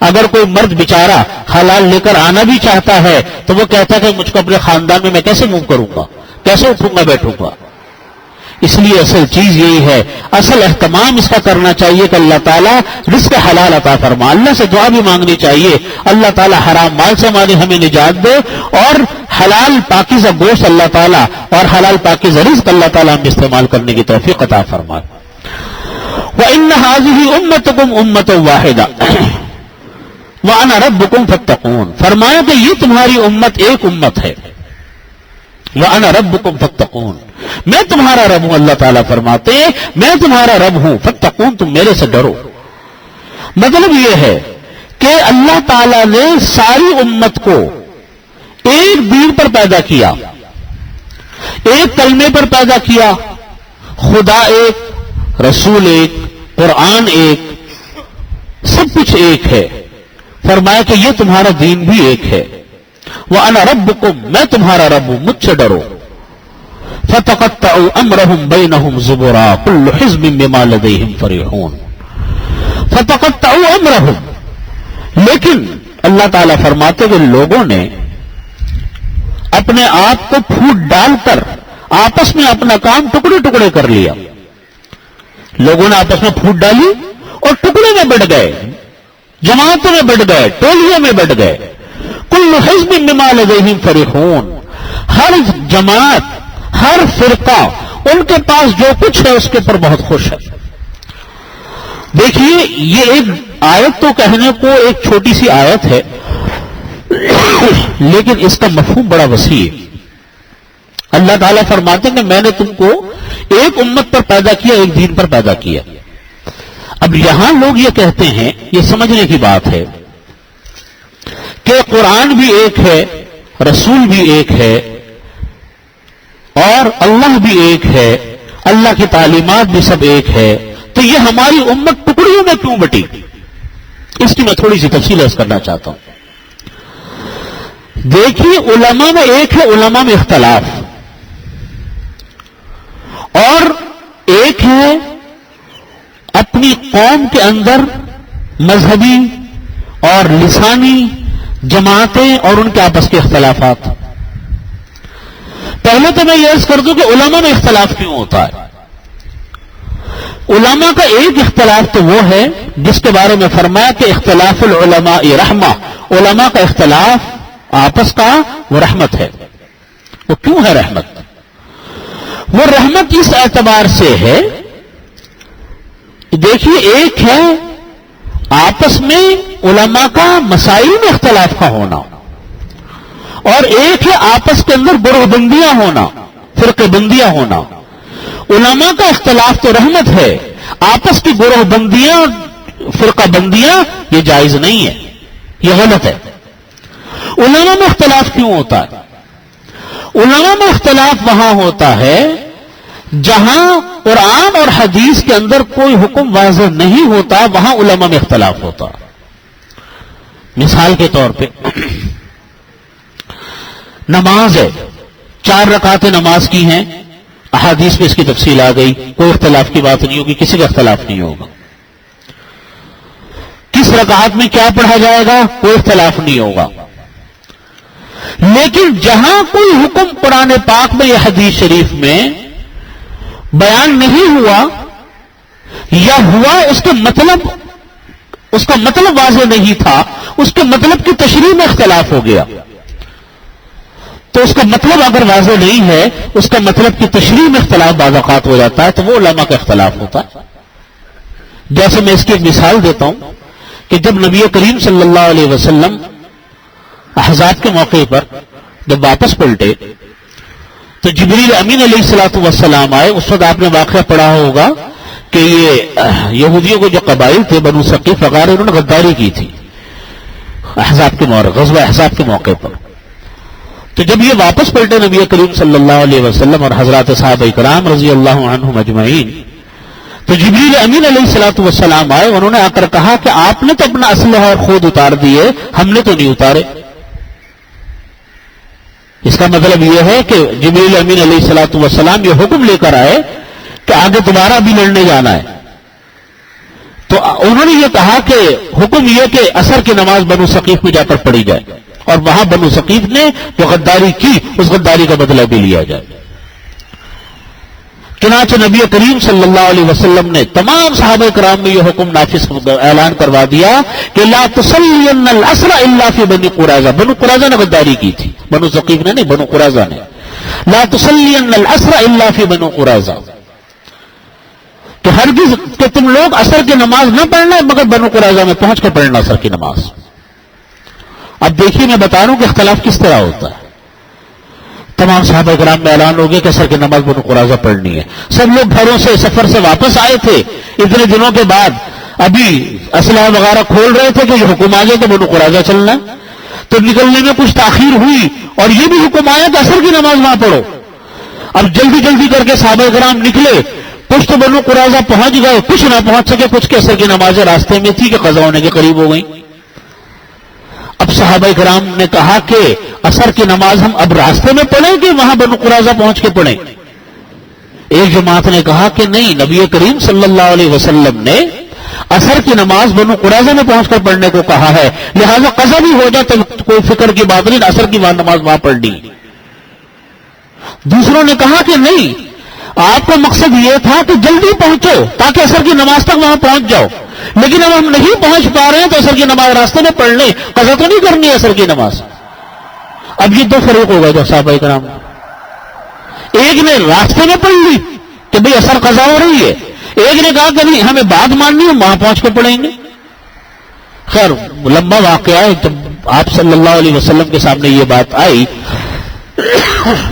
اگر کوئی مرد بیچارہ حلال لے کر آنا بھی چاہتا ہے تو وہ کہتا ہے کہ مجھ کو اپنے خاندان میں کیسے موو کروں گا، کیسے اٹھوں گا بیٹھوں گا۔ اس لیے اصل چیز یہی ہے، اصل اہتمام اس کا کرنا چاہیے کہ اللہ تعالیٰ رزق حلال عطا فرما، اللہ سے دعا بھی مانگنی چاہیے اللہ تعالیٰ حرام مال سے ہمیں نجات دے، اور حلال پاکیزہ گوشت اللہ تعالیٰ اور حلال پاکیزہ رزق اللہ تعالیٰ ہم استعمال کرنے کی توفیق عطا فرمائے۔ وَإِنَّ هَٰذِهِ أُمَّتُكُمْ أُمَّةٌ وَاحِدَةٌ وَأَنَا رَبُّكُمْ فَاتَّقُونِ، فرمایا کہ یہ تمہاری امت ایک امت ہے، وَأَنَا رَبُّكُمْ فَاتَّقُونِ، میں تمہارا رب ہوں، اللہ تعالیٰ فرماتے ہیں میں تمہارا رب ہوں، فَاتَّقُونِ، تم میرے سے ڈرو۔ مطلب یہ ہے کہ اللہ تعالیٰ نے ساری امت کو ایک دین پر پیدا کیا، ایک کلمے پر پیدا کیا، خدا ایک، رسول ایک، قرآن ایک، سب کچھ ایک ہے۔ فرمایا کہ یہ تمہارا دین بھی ایک ہے۔ وَأَنَا رَبُّكُمْ میں تمہارا رب ہوں، مجھ سے ڈرو. فَتَقَطَّعُوا أَمْرَهُمْ بَيْنَهُمْ زُبُرًا كُلُّ حِزْبٍ بِمَا لَدَيْهِمْ فَرِحُونَ. فَتَقَطَّعُوا أَمْرَهُمْ، لیکن اللہ تعالیٰ فرماتے کہ لوگوں نے اپنے آپ کو پھوٹ ڈال کر آپس میں اپنا کام ٹکڑے ٹکڑے کر لیا. لوگوں نے آپس میں پھوٹ ڈالی اور ٹکڑے میں بٹ گئے، جماعتوں میں بٹ گئے، ٹولیوں میں بٹ گئے. کل حزب بما لدیہم فرحون، ہر جماعت، ہر فرقہ ان کے پاس جو کچھ ہے اس کے پر بہت خوش ہے. دیکھیے یہ ایک آیت تو کہنے کو ایک چھوٹی سی آیت ہے، لیکن اس کا مفہوم بڑا وسیع ہے. اللہ تعالیٰ فرماتے ہیں کہ میں نے تم کو ایک امت پر پیدا کیا، ایک دین پر پیدا کیا. اب یہاں لوگ یہ کہتے ہیں، یہ سمجھنے کی بات ہے کہ قرآن بھی ایک ہے، رسول بھی ایک ہے، اور اللہ بھی ایک ہے، اللہ کی تعلیمات بھی سب ایک ہے، تو یہ ہماری امت ٹکڑیوں میں کیوں بٹی؟ اس کی میں تھوڑی سی تفصیل عرض کرنا چاہتا ہوں. دیکھیے علماء میں ایک ہے علماء میں اختلاف، اور ایک ہے اپنی قوم کے اندر مذہبی اور لسانی جماعتیں اور ان کے آپس کے اختلافات. پہلے تو میں یہ عرض کر دوں کہ علماء میں اختلاف کیوں ہوتا ہے. علماء کا ایک اختلاف تو وہ ہے جس کے بارے میں فرمایا کہ اختلاف العلماء رحمہ، علماء کا اختلاف آپس کا وہ رحمت ہے. وہ کیوں ہے رحمت؟ وہ رحمت اس اعتبار سے ہے، دیکھیے ایک ہے آپس میں علماء کا مسائل میں اختلاف کا ہونا، اور ایک ہے آپس کے اندر گروہ بندیاں ہونا، فرقے بندیاں ہونا. علماء کا اختلاف تو رحمت ہے، آپس کی گروہ بندیاں، فرقہ بندیاں یہ جائز نہیں ہے، یہ غلط ہے. علماء میں اختلاف کیوں ہوتا ہے؟ علماء میں اختلاف وہاں ہوتا ہے جہاں قرآن اور حدیث کے اندر کوئی حکم واضح نہیں ہوتا، وہاں علماء میں اختلاف ہوتا. مثال کے طور پہ نماز ہے، 4 رکعتیں نماز کی ہیں، احادیث میں اس کی تفصیل آ گئی، کوئی اختلاف کی بات نہیں ہوگی، کسی کا اختلاف نہیں ہوگا. کس رکعت میں کیا پڑھا جائے گا کوئی اختلاف نہیں ہوگا. لیکن جہاں کوئی حکم قرآن پاک میں یا حدیث شریف میں بیان نہیں ہوا یا ہوا اس کا مطلب واضح نہیں تھا، اس کے مطلب کی تشریح میں اختلاف ہو گیا، تو اس کا مطلب اگر واضح نہیں ہے، اس کا مطلب کی تشریح میں اختلاف بعض اوقات ہو جاتا ہے، تو وہ علماء کا اختلاف ہوتا ہے. جیسے میں اس کی ایک مثال دیتا ہوں کہ جب نبی کریم صلی اللہ علیہ وسلم احزاب کے موقع پر جب واپس پلٹے تو جبریل امین علیہ الصلوۃ والسلام آئے. اس وقت آپ نے واقعہ پڑھا ہوگا کہ یہ یہودیوں کو جو قبائل تھے بنو ثقیف وغیرہ، انہوں نے غداری کی تھی احزاب کے موقع، غزوہ احزاب کے موقع پر. تو جب یہ واپس پلٹے نبی کریم صلی اللہ علیہ وسلم اور حضرات صحابہ کرام رضی اللہ عنہم اجمعین، تو جبریل امین علیہ الصلوۃ والسلام آئے. انہوں نے آ کر کہا کہ آپ نے تو اپنا اسلحہ خود اتار دیے، ہم نے تو نہیں اتارے. اس کا مطلب یہ ہے کہ جبریل امین علیہ الصلوۃ والسلام یہ حکم لے کر آئے کہ آگے دوبارہ بھی لڑنے جانا ہے. تو انہوں نے یہ کہا کہ حکم یہ کہ عصر کی نماز بنو ثقیف میں جا کر پڑھی جائے، اور وہاں بنو ثقیف نے جو غداری کی اس غداری کا بدلہ بھی لیا جائے. چنانچہ نبی کریم صلی اللہ علیہ وسلم نے تمام صحابہ کرام میں یہ حکم نافذ اعلان کروا دیا کہ لا تصلین العصر الا فی بنی قریظہ. بنو قریظہ نے غداری کی تھی، بنو ثقیف نے نہیں، بنو قریظہ نے. لا تصلین العصر الا فی بنی قریظہ، کہ ہرگز کہ تم لوگ عصر کی نماز نہ پڑھنا مگر بنو قریظہ میں پہنچ کر پڑھنا عصر کی نماز. اب دیکھیے میں بتا رہا ہوں کہ اختلاف کس طرح ہوتا ہے. تمام صحابہ کرام میں اعلان ہو گیا کہ عصر کی نماز بنو قریظہ پڑھنی ہے. سب لوگ گھروں سے سفر سے واپس آئے تھے اتنے دنوں کے بعد، ابھی اسلحہ وغیرہ کھول رہے تھے کہ یہ حکم آ گیا کہ بنو قریظہ چلنا. تو نکلنے میں کچھ تاخیر ہوئی اور یہ بھی حکم آیا کہ عصر کی نماز وہاں پڑھو. اب جلدی جلدی کر کے صحابہ کرام نکلے، کچھ تو بنو قریظہ پہنچ گئے، کچھ نہ پہنچ سکے، کچھ کے عصر کی نمازیں راستے میں تھی کہ قضا ہونے کے قریب ہو گئی. اب صحابہ کرام نے کہا کہ عصر کی نماز ہم اب راستے میں پڑھیں کہ وہاں بنو قریظہ پہنچ کے پڑھیں؟ ایک جماعت نے کہا کہ نہیں، نبی کریم صلی اللہ علیہ وسلم نے عصر کی نماز بنو قریظہ میں پہنچ کر پڑھنے کو کہا ہے، لہذا قضا بھی ہو جائے تو کوئی فکر کی بات نہیں، عصر کی نماز وہاں پڑھنی۔ دوسروں نے کہا کہ نہیں، آپ کا مقصد یہ تھا کہ جلدی پہنچو تاکہ عصر کی نماز تک وہاں پہنچ جاؤ، لیکن اب ہم نہیں پہنچ پا رہے ہیں تو عصر کی نماز راستے میں پڑھ لیں، قضا تو نہیں کرنی عصر کی نماز۔ اب یہ دو فریق ہو گئے جو صحابہ کرام، ایک نے راستے میں پڑھ لی کہ بھئی عصر قضا ہو رہی ہے، ایک نے کہا کہ نہیں ہمیں بات ماننی ہے، وہاں پہنچ کے پڑھیں گے۔ خیر لمبا واقعہ ہے، جب آپ صلی اللہ علیہ وسلم کے سامنے یہ بات آئی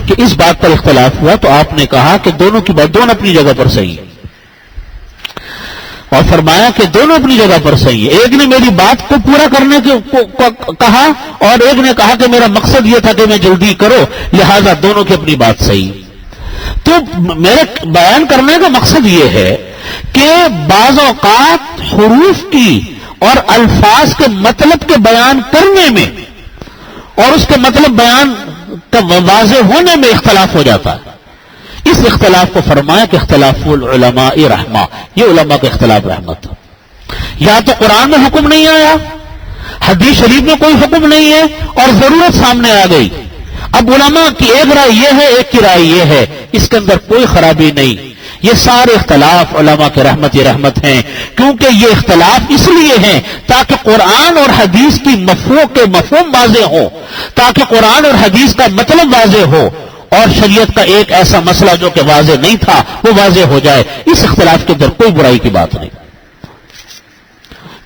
کہ اس بات پر اختلاف ہوا تو آپ نے کہا کہ دونوں کی بات، دونوں اپنی جگہ پر صحیح ہے، اور فرمایا کہ دونوں اپنی جگہ پر صحیح ہے۔ ایک نے میری بات کو پورا کرنے کو کہا اور ایک نے کہا کہ میرا مقصد یہ تھا کہ میں جلدی کرو، لہذا دونوں کی اپنی بات صحیح۔ تو میرے بیان کرنے کا مقصد یہ ہے کہ بعض اوقات حروف کی اور الفاظ کے مطلب کے بیان کرنے میں اور اس کے مطلب بیان کا واضح ہونے میں اختلاف ہو جاتا ہے۔ اس اختلاف کو فرمایا کہ اختلاف العلماء رحمہ، یہ علماء کا اختلاف رحمت ہے۔ یا تو قرآن میں حکم نہیں آیا، حدیث شریف میں کوئی حکم نہیں ہے اور ضرورت سامنے آ گئی، اب علماء کی ایک رائے یہ ہے، ایک کی رائے یہ ہے، اس کے اندر کوئی خرابی نہیں۔ یہ سارے اختلاف علماء کے رحمت ہیں، کیونکہ یہ اختلاف اس لیے ہیں تاکہ قرآن اور حدیث کی مفہوم واضح ہو، تاکہ قرآن اور حدیث کا مطلب واضح ہو، اور شریعت کا ایک ایسا مسئلہ جو کہ واضح نہیں تھا وہ واضح ہو جائے۔ اس اختلاف کے اندر کوئی برائی کی بات نہیں۔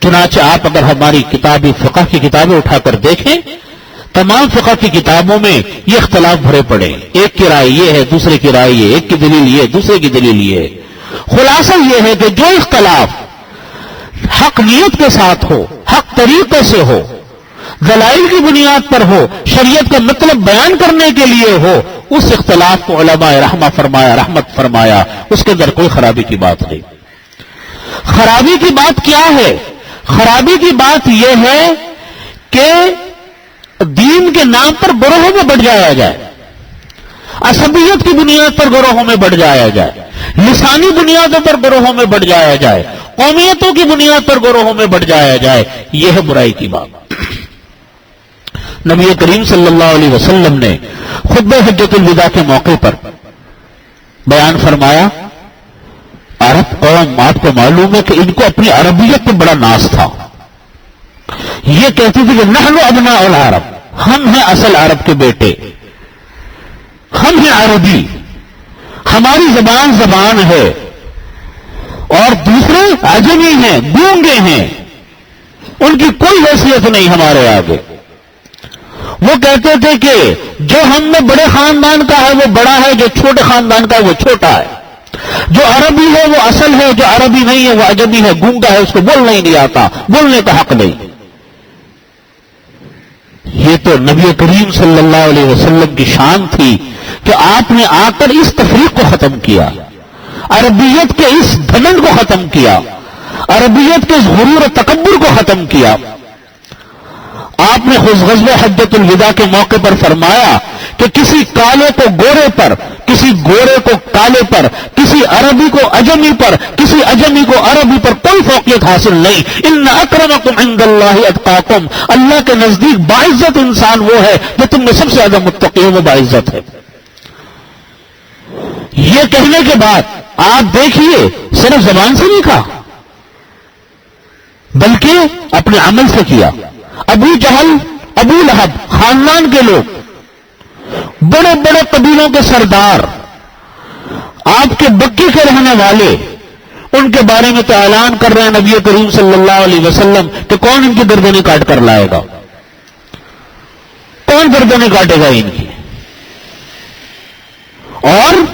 چنانچہ آپ اگر ہماری کتابی فقہ کی کتابیں اٹھا کر دیکھیں، تمام فقہ کی کتابوں میں یہ اختلاف بھرے پڑے، ایک کی رائے یہ ہے، دوسرے کی رائے یہ، ایک کی دلیل یہ، دوسرے کی دلیل یہ۔ خلاصہ یہ ہے کہ جو اختلاف حق نیت کے ساتھ ہو، حق طریقے سے ہو، دلائل کی بنیاد پر ہو، شریعت کا مطلب بیان کرنے کے لیے ہو، اس اختلاف کو علماء رحمت فرمایا، اس کے اندر کوئی خرابی کی بات نہیں۔ خرابی کی بات کیا ہے؟ خرابی کی بات یہ ہے کہ دین کے نام پر گروہوں میں بٹ جایا جائے، عصبیت کی بنیاد پر گروہوں میں بٹ جایا جائے، لسانی بنیادوں پر گروہوں میں بٹ جایا جائے، قومیتوں کی بنیاد پر گروہوں میں بٹ جایا جائے، یہ ہے برائی کی بات۔ نبی کریم صلی اللہ علیہ وسلم نے خطبہ حجۃ الوداع کے موقع پر بیان فرمایا، عرب قوم، آپ کو معلوم ہے کہ ان کو اپنی عربیت پہ بڑا ناز تھا، یہ کہتی تھی کہ نحن ابناء العرب، ہم ہیں اصل عرب کے بیٹے، ہم ہیں عربی، ہماری زبان ہے، اور دوسرے عجمی ہیں، گونگے ہیں، ان کی کوئی حیثیت نہیں ہمارے آگے۔ وہ کہتے تھے کہ جو ہم میں بڑے خاندان کا ہے وہ بڑا ہے، جو چھوٹے خاندان کا ہے وہ چھوٹا ہے، جو عربی ہے وہ اصل ہے، جو عربی نہیں ہے وہ عجمی ہے، گونگا ہے، اس کو بولنا ہی نہیں آتا، بولنے کا حق نہیں۔ یہ تو نبی کریم صلی اللہ علیہ وسلم کی شان تھی کہ آپ نے آ کر اس تفریق کو ختم کیا، عربیت کے اس گھمنڈ کو ختم کیا، عربیت کے اس غرور و تکبر کو ختم کیا۔ آپ نے غزوہ حجۃ الوداع کے موقع پر فرمایا کہ کسی کالے کو گورے پر، کسی گورے کو کالے پر، کسی عربی کو عجمی پر، کسی عجمی کو عربی پر کوئی فوقیت حاصل نہیں۔ ان اکرمکم عند اللہ اتقاکم، اللہ کے نزدیک باعزت انسان وہ ہے جو تم میں سب سے زیادہ متقی ہے، وہ باعزت ہے۔ یہ کہنے کے بعد آپ دیکھیے صرف زبان سے نہیں کہا بلکہ اپنے عمل سے کیا۔ ابو جہل، ابو لہب خاندان کے لوگ، بڑے بڑے قبیلوں کے سردار، آپ کے بکی کے رہنے والے، ان کے بارے میں تو اعلان کر رہے ہیں نبی کریم صلی اللہ علیہ وسلم کہ کون ان کی گردنیں کاٹ کر لائے گا، کون گردنیں کاٹے گا ان کی۔ اور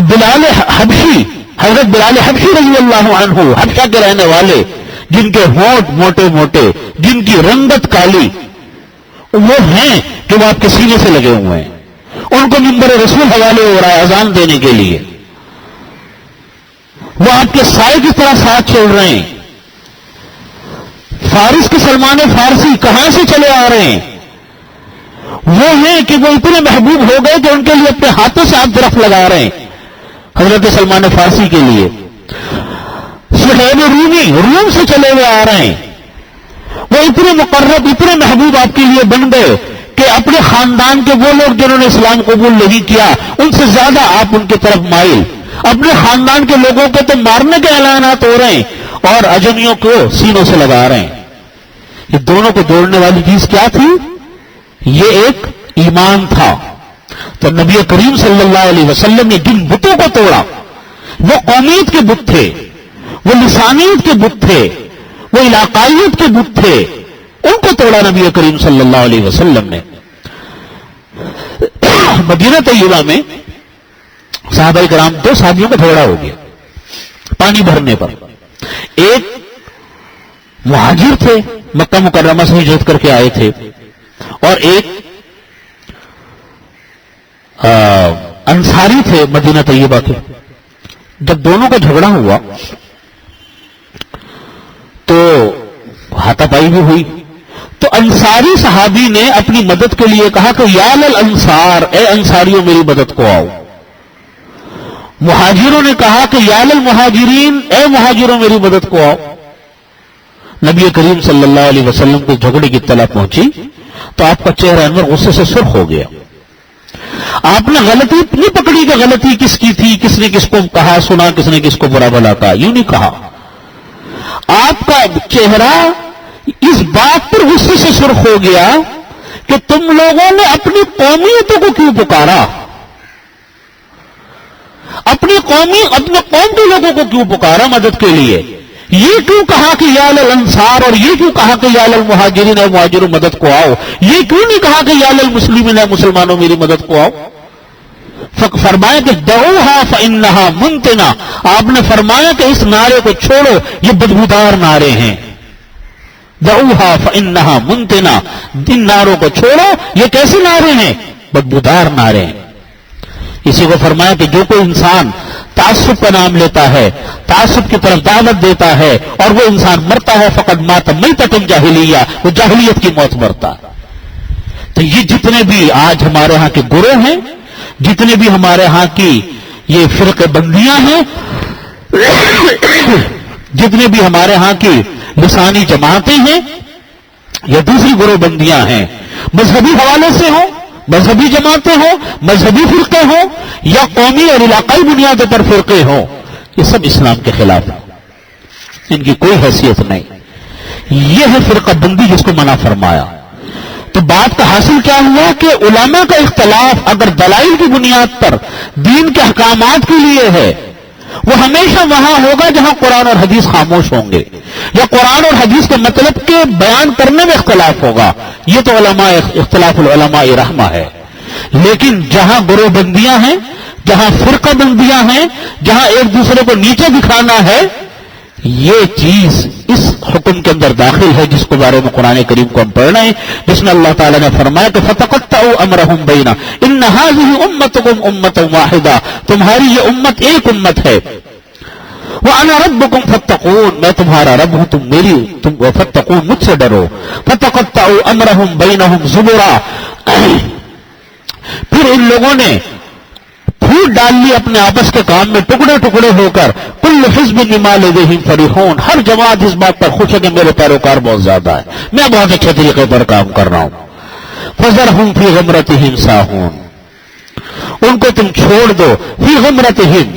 بلال حبشی، حضرت بلال حبشی رضی اللہ عنہ، حبشہ کے رہنے والے، جن کے ہونٹ موٹے موٹے، جن کی رنگت کالی، وہ ہیں کہ وہ آپ کے سینے سے لگے ہوئے ہیں، ان کو منبر رسول حوالے ہو رہا ہے اذان دینے کے لیے، وہ آپ کے سائے کی طرح ساتھ چل رہے ہیں۔ فارس کے سلمان فارسی کہاں سے چلے آ رہے ہیں؟ وہ ہیں کہ وہ اتنے محبوب ہو گئے کہ ان کے لیے اپنے ہاتھوں سے آپ درخت لگا رہے ہیں حضرت سلمان فارسی کے لیے. صہیب رومی روم سے چلے ہوئے آ رہے ہیں. وہ اتنے مقرب اتنے محبوب آپ کے لیے بن گئے کہ اپنے خاندان کے وہ لوگ جنہوں نے اسلام قبول نہیں کیا ان سے زیادہ آپ ان کی طرف مائل. اپنے خاندان کے لوگوں کو تو مارنے کے اعلانات ہو رہے ہیں اور اجمیوں کو سینوں سے لگا رہے ہیں. یہ دونوں کو جوڑنے والی چیز کیا تھی؟ یہ ایک ایمان تھا. تو نبی کریم صلی اللہ علیہ وسلم نے جن بتوں کو توڑا وہ قومیت کے بت تھے، وہ لسانیت کے بت تھے، وہ علاقائیت کے بت تھے، ان کو توڑا نبی کریم صلی اللہ علیہ وسلم نے. مدینہ طیبہ میں صحابہ کرام دو صحابیوں کا جھگڑا ہو گیا پانی بھرنے پر. ایک مہاجر تھے، مکہ مکرمہ سے ہجرت کر کے آئے تھے، اور ایک انصاری تھے مدینہ طیبہ کے. جب دونوں کا جھگڑا ہوا تو ہاتھا پائی بھی ہوئی. تو انصاری صحابی نے اپنی مدد کے لیے کہا کہ یا للانصار، اے انصاریوں میری مدد کو آؤ. مہاجروں نے کہا کہ یا للمہاجرین، اے مہاجروں میری مدد کو آؤ. نبی کریم صلی اللہ علیہ وسلم کو جھگڑے کی اطلاع پہنچی تو آپ کا چہرہ انور غصے سے سرخ ہو گیا. آپ نے غلطی نہیں پکڑی کہ غلطی کس کی تھی، کس نے کس کو کہا سنا، کس نے کس کو برا بھلا کہا، یوں نہیں کہا. آپ کا چہرہ اس بات پر غصے سے سرخ ہو گیا کہ تم لوگوں نے اپنی قومیتوں کو کیوں پکارا، اپنے قوم کے لوگوں کو کیوں پکارا مدد کے لیے. یہ کیوں کہا کہ یا للانصار، اور یہ کیوں کہا کہ یا للمہاجرین، اے مہاجروں مدد کو آؤ. یہ کیوں نہیں کہا کہ یا للمسلمین، اے مسلمانوں میری مدد کو آؤ. فرمایا کہ دعوہا فانہا منتنا، آپ نے فرمایا کہ اس نعرے کو چھوڑو، یہ بدبودار نعرے ہیں. دعوہا فانہا منتنا، ان نعروں کو چھوڑو، یہ کیسے نعرے ہیں؟ بدبودار نعرے ہیں. اسی کو فرمایا کہ جو کوئی انسان تعصب کا نام لیتا ہے، تعصب کی طرف دعوت دیتا ہے اور وہ انسان مرتا ہے فقد مات میتۃ جاہلیہ، وہ جاہلیت کی موت مرتا ہے. تو یہ جتنے بھی آج ہمارے ہاں کے گروہ ہیں، جتنے بھی ہمارے ہاں کی یہ فرقے بندیاں ہیں، جتنے بھی ہمارے ہاں کی لسانی جماعتیں ہیں یا دوسری گروہ بندیاں ہیں، مذہبی حوالے سے ہوں، مذہبی جماعتیں ہوں، مذہبی فرقے ہوں یا قومی اور علاقائی بنیادوں پر فرقے ہوں، یہ سب اسلام کے خلاف ہیں. ان کی کوئی حیثیت نہیں. یہ ہے فرقہ بندی جس کو منع فرمایا. تو بات کا حاصل کیا ہوا کہ علماء کا اختلاف اگر دلائل کی بنیاد پر دین کے احکامات کے لیے ہے، وہ ہمیشہ وہاں ہوگا جہاں قرآن اور حدیث خاموش ہوں گے یا قرآن اور حدیث کے مطلب کے بیان کرنے میں اختلاف ہوگا. یہ تو علماء اختلاف العلماء رحمہ ہے. لیکن جہاں گروہ بندیاں ہیں، جہاں فرقہ بندیاں ہیں، جہاں ایک دوسرے کو نیچے دکھانا ہے، یہ چیز اس حکم کے اندر داخل ہے جس کے بارے میں قرآن کریم کو ہم پڑھ رہے ہیں، جس میں اللہ تعالیٰ نے فرمایا کہ فَتَقَطَّعُوا أَمْرَهُمْ بَيْنَ إِنَّ هَٰذِهِ أُمَّتُكُمْ أُمَّةً وَاحِدَةً، تمہاری یہ امت ایک امت ہے. وَأَنَا رَبُّكُمْ فَاتَّقُونِ، میں تمہارا رب ہوں، تم فَاتَّقُونِ، مجھ سے ڈرو. فَتَقَطَّعُوا أَمْرَهُمْ بَيْنَهُمْ زُبُرًا، پھر ان لوگوں نے پھوٹ ڈال لی اپنے آپس کے کام میں ٹکڑے ٹکڑے ہو کر. کل حزب بما لدیہم فرحون، ہر جماعت اس بات پر خوش ہے کہ میرے پیروکار بہت زیادہ ہے، میں بہت اچھے طریقے پر کام کر رہا ہوں. فذرہم فی غمرتہم ساہون، ان کو تم چھوڑ دو، فی غمرتہم،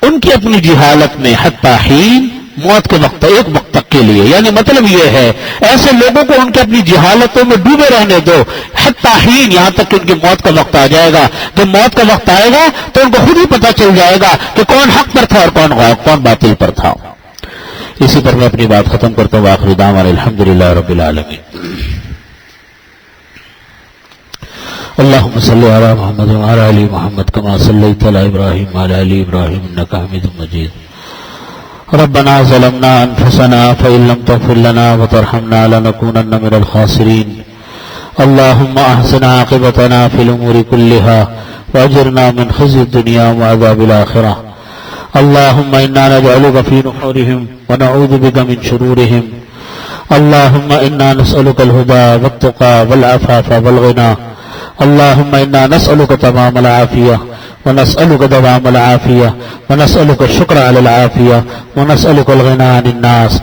ان کی اپنی جہالت میں، حتی حین، موت کے وقت، ایک وقت تک کے لیے. یعنی مطلب یہ ہے ایسے لوگوں کو ان کی اپنی جہالتوں میں ڈوبے رہنے دو، حتی حین، یہاں تک کہ ان کی موت کا وقت آ جائے گا. جب موت کا وقت آئے گا تو ان کو خود ہی پتہ چل جائے گا کہ کون حق پر تھا اور کون باطل پر تھا. اسی پر میں اپنی بات ختم کرتا ہوں. آخر دعوانا الحمدللہ رب العالمین. اللہم صلی علی محمد وعلی آل محمد کما صلیت علی ابراہیم وعلی آل ابراہیم انک حمید مجید. ربنا ظلمنا انفسنا فإن لم تغفر لنا وترحمنا لنكونن من الخاسرين. اللهم احسن عاقبتنا في الامور كلها واجرنا من خزي الدنيا وعذاب الاخره. اللهم انا نجعلك في نحورهم ونعوذ بك من شرورهم. اللهم إنا نسألك الهدى والتقى والعفاف والغنى اللهم إنا نسألك تمام العافية ونسألك دوام العافية ونسألك الشكر على العافية ونسألك الغنى عن الناس.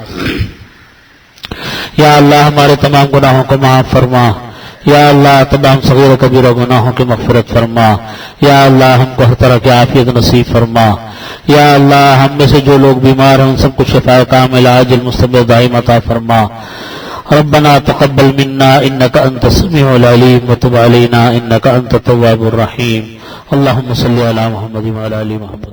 یا اللہ ہمارے تمام گناہوں کو معاف فرما. یا اللہ تمام صغیر و کبیرہ گناہوں کی مغفرت فرما. یا اللہ ہم کو ہر طرح کی عافیت نصیب فرما. یا اللہ ہم میں سے جو لوگ بیمار ہیں ان سب کو شفاء کامل عاجل مستمر دائم عطا فرما. ربنا تقبل منا انك انت السميع العليم وتب علينا انك انت التواب الرحيم. اللهم صل على محمد وعلى ال محمد.